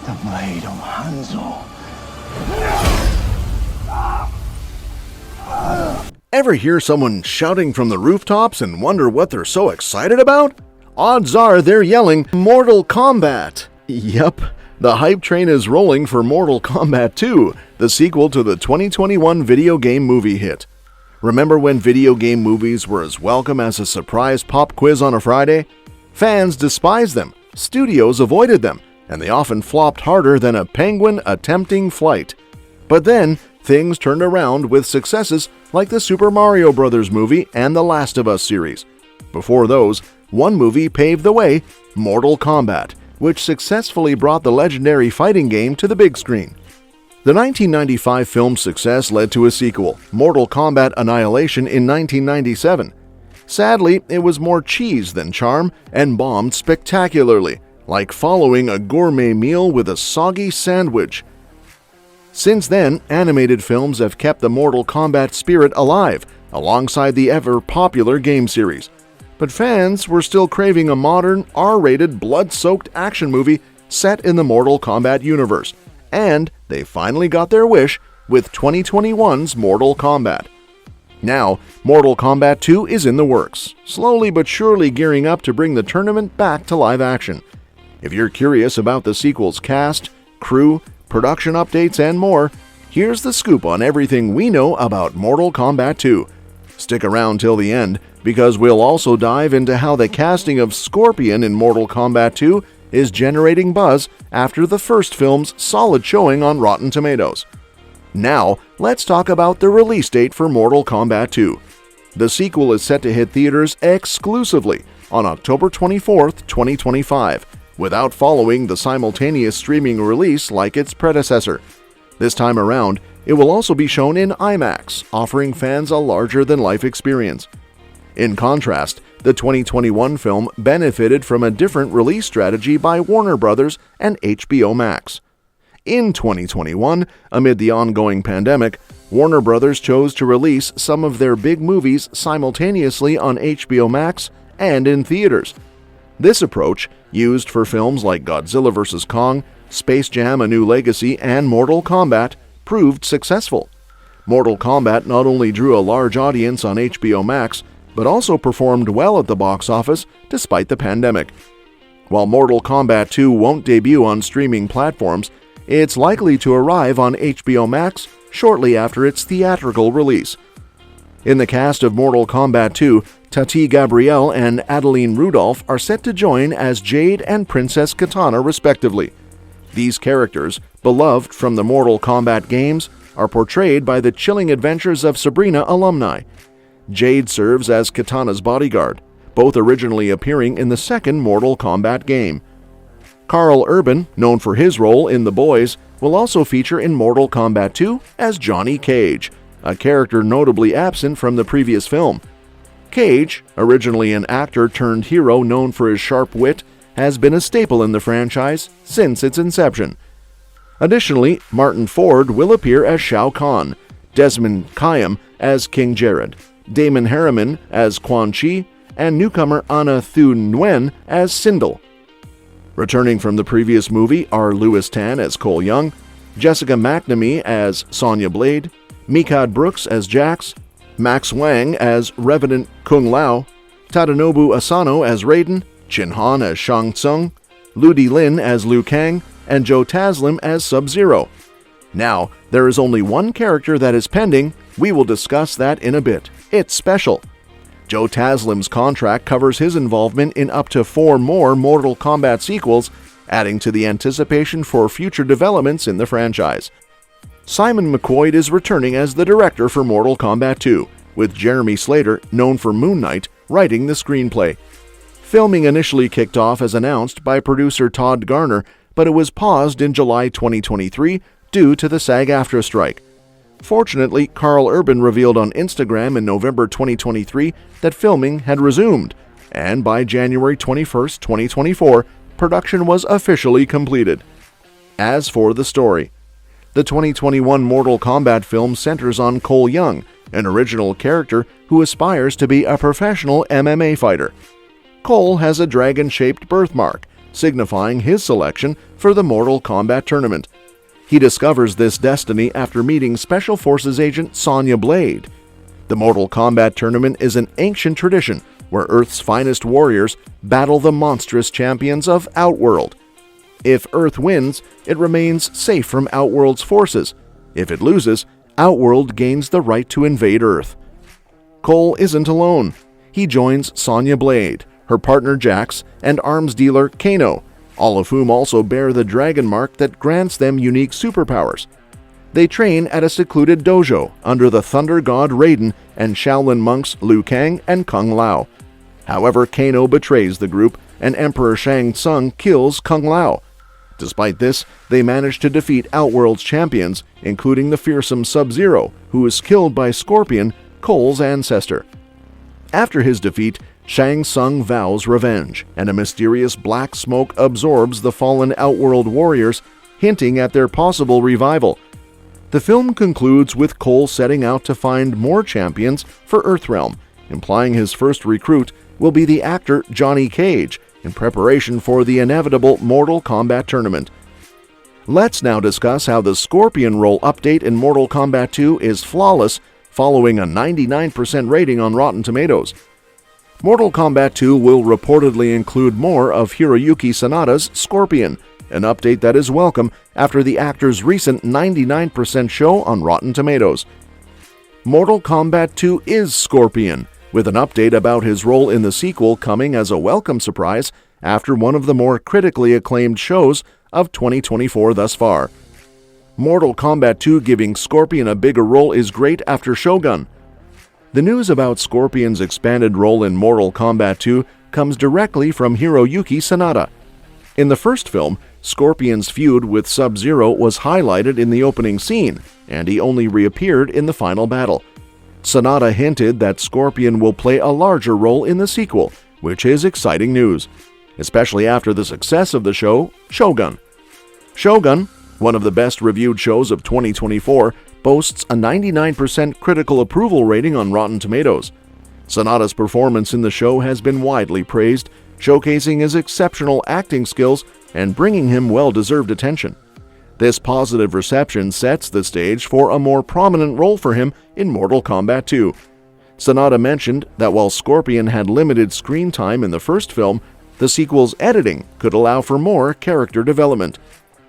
The blade of Hanzo. Ever hear someone shouting from the rooftops and wonder what they're so excited about? Odds are they're yelling, Mortal Kombat! Yep, the hype train is rolling for Mortal Kombat 2, the sequel to the 2021 video game movie hit. Remember when video game movies were as welcome as a surprise pop quiz on a Friday? Fans despised them, studios avoided them, and they often flopped harder than a penguin attempting flight. But then, things turned around with successes like the Super Mario Bros. Movie and the Last of Us series. Before those, one movie paved the way, Mortal Kombat, which successfully brought the legendary fighting game to the big screen. The 1995 film's success led to a sequel, Mortal Kombat Annihilation, in 1997. Sadly, it was more cheese than charm and bombed spectacularly, like following a gourmet meal with a soggy sandwich. Since then, animated films have kept the Mortal Kombat spirit alive, alongside the ever-popular game series. But fans were still craving a modern, R-rated, blood-soaked action movie set in the Mortal Kombat universe, and they finally got their wish with 2021's Mortal Kombat. Now, Mortal Kombat 2 is in the works, slowly but surely gearing up to bring the tournament back to live action. If you're curious about the sequel's cast, crew, production updates, and more, here's the scoop on everything we know about Mortal Kombat 2. Stick around till the end, because we'll also dive into how the casting of Scorpion in Mortal Kombat 2 is generating buzz after the first film's solid showing on Rotten Tomatoes. Now, let's talk about the release date for Mortal Kombat 2. The sequel is set to hit theaters exclusively on October 24th, 2025, without following the simultaneous streaming release like its predecessor. This time around, it will also be shown in IMAX, offering fans a larger-than-life experience. In contrast, the 2021 film benefited from a different release strategy by Warner Bros. And HBO Max. In 2021, amid the ongoing pandemic, Warner Bros. Chose to release some of their big movies simultaneously on HBO Max and in theaters. This approach, used for films like Godzilla vs. Kong, Space Jam: A New Legacy, and Mortal Kombat, proved successful. Mortal Kombat not only drew a large audience on HBO Max, but also performed well at the box office despite the pandemic. While Mortal Kombat 2 won't debut on streaming platforms, it's likely to arrive on HBO Max shortly after its theatrical release. In the cast of Mortal Kombat 2, Tati Gabrielle and Adeline Rudolph are set to join as Jade and Princess Katana respectively. These characters, beloved from the Mortal Kombat games, are portrayed by the chilling adventures of Sabrina alumni. Jade serves as Katana's bodyguard, both originally appearing in the second Mortal Kombat game. Karl Urban, known for his role in The Boys, will also feature in Mortal Kombat 2 as Johnny Cage, a character notably absent from the previous film. Cage, originally an actor turned hero known for his sharp wit, has been a staple in the franchise since its inception. Additionally, Martin Ford will appear as Shao Kahn, Desmond Kayam as King Jared, Damon Harriman as Quan Chi, and newcomer Anna Thu Nguyen as Sindel. Returning from the previous movie are Louis Tan as Cole Young, Jessica McNamee as Sonya Blade, Mikad Brooks as Jax, Max Wang as Revenant Kung Lao, Tadanobu Asano as Raiden, Chin Han as Shang Tsung, Ludi Lin as Liu Kang, and Joe Taslim as Sub-Zero. Now, there is only one character that is pending. We will discuss that in a bit. It's special. Joe Taslim's contract covers his involvement in up to 4 more Mortal Kombat sequels, adding to the anticipation for future developments in the franchise. Simon McQuoid is returning as the director for Mortal Kombat 2, with Jeremy Slater, known for Moon Knight, writing the screenplay. Filming initially kicked off as announced by producer Todd Garner, but it was paused in July 2023 due to the SAG-AFTRA strike. Fortunately, Karl Urban revealed on Instagram in November 2023 that filming had resumed, and by January 21, 2024, production was officially completed. As for the story, the 2021 Mortal Kombat film centers on Cole Young, an original character who aspires to be a professional MMA fighter. Cole has a dragon-shaped birthmark, signifying his selection for the Mortal Kombat tournament. He discovers this destiny after meeting Special Forces agent Sonya Blade. The Mortal Kombat tournament is an ancient tradition where Earth's finest warriors battle the monstrous champions of Outworld. If Earth wins, it remains safe from Outworld's forces. If it loses, Outworld gains the right to invade Earth. Cole isn't alone. He joins Sonya Blade, her partner Jax, and arms dealer Kano, all of whom also bear the dragon mark that grants them unique superpowers. They train at a secluded dojo under the Thunder God Raiden and Shaolin monks Liu Kang and Kung Lao. However, Kano betrays the group and Emperor Shang Tsung kills Kung Lao. Despite this, they manage to defeat Outworld's champions, including the fearsome Sub-Zero, who is killed by Scorpion, Cole's ancestor. After his defeat, Shang Tsung vows revenge, and a mysterious black smoke absorbs the fallen Outworld warriors, hinting at their possible revival. The film concludes with Cole setting out to find more champions for Earthrealm, implying his first recruit will be the actor Johnny Cage in preparation for the inevitable Mortal Kombat tournament. Let's now discuss how the Scorpion role update in Mortal Kombat 2 is flawless, following a 99% rating on Rotten Tomatoes. Mortal Kombat 2 will reportedly include more of Hiroyuki Sanada's Scorpion, an update that is welcome after the actor's recent 99% show on Rotten Tomatoes. Mortal Kombat 2 is Scorpion, with an update about his role in the sequel coming as a welcome surprise after one of the more critically acclaimed shows of 2024 thus far. Mortal Kombat 2 giving Scorpion a bigger role is great after Shogun. The news about Scorpion's expanded role in Mortal Kombat 2 comes directly from Hiroyuki Sanada. In the first film, Scorpion's feud with Sub-Zero was highlighted in the opening scene, and he only reappeared in the final battle. Sanada hinted that Scorpion will play a larger role in the sequel, which is exciting news, especially after the success of the show, Shogun. Shogun, one of the best reviewed shows of 2024, boasts a 99% critical approval rating on Rotten Tomatoes. Sanada's performance in the show has been widely praised, showcasing his exceptional acting skills and bringing him well-deserved attention. This positive reception sets the stage for a more prominent role for him in Mortal Kombat 2. Sanada mentioned that while Scorpion had limited screen time in the first film, the sequel's editing could allow for more character development.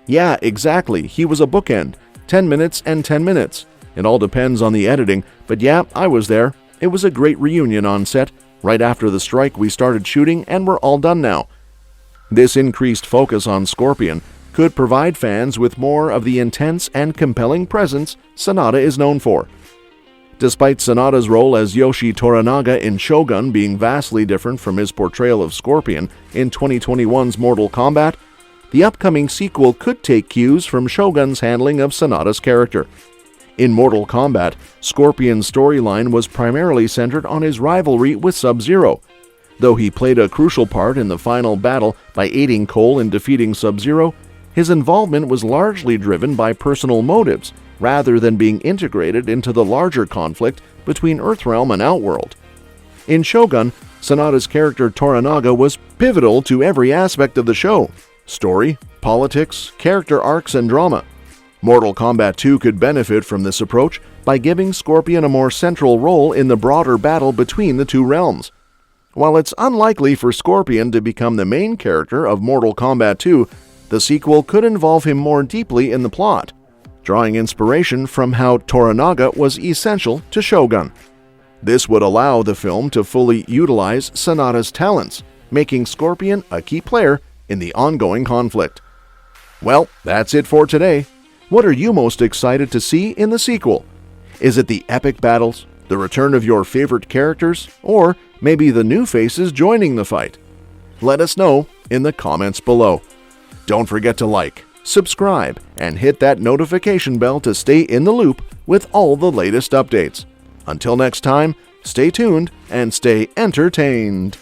Yeah, exactly, he was a bookend, 10 minutes and 10 minutes. It all depends on the editing, but yeah, I was there. It was a great reunion on set. Right after the strike, we started shooting and we're all done now. This increased focus on Scorpion could provide fans with more of the intense and compelling presence Sanada is known for. Despite Sanada's role as Yoshi Toranaga in Shogun being vastly different from his portrayal of Scorpion in 2021's Mortal Kombat, the upcoming sequel could take cues from Shogun's handling of Sanada's character. In Mortal Kombat, Scorpion's storyline was primarily centered on his rivalry with Sub-Zero. Though he played a crucial part in the final battle by aiding Cole in defeating Sub-Zero, his involvement was largely driven by personal motives rather than being integrated into the larger conflict between Earthrealm and Outworld. In Shogun, Sanada's character Toranaga was pivotal to every aspect of the show: story, politics, character arcs, and drama. Mortal Kombat 2 could benefit from this approach by giving Scorpion a more central role in the broader battle between the two realms. While it's unlikely for Scorpion to become the main character of Mortal Kombat 2, the sequel could involve him more deeply in the plot, drawing inspiration from how Toranaga was essential to Shogun. This would allow the film to fully utilize Sanada's talents, making Scorpion a key player in the ongoing conflict. Well, that's it for today. What are you most excited to see in the sequel? Is it the epic battles, the return of your favorite characters, or maybe the new faces joining the fight? Let us know in the comments below. Don't forget to like, subscribe, and hit that notification bell to stay in the loop with all the latest updates. Until next time, stay tuned and stay entertained.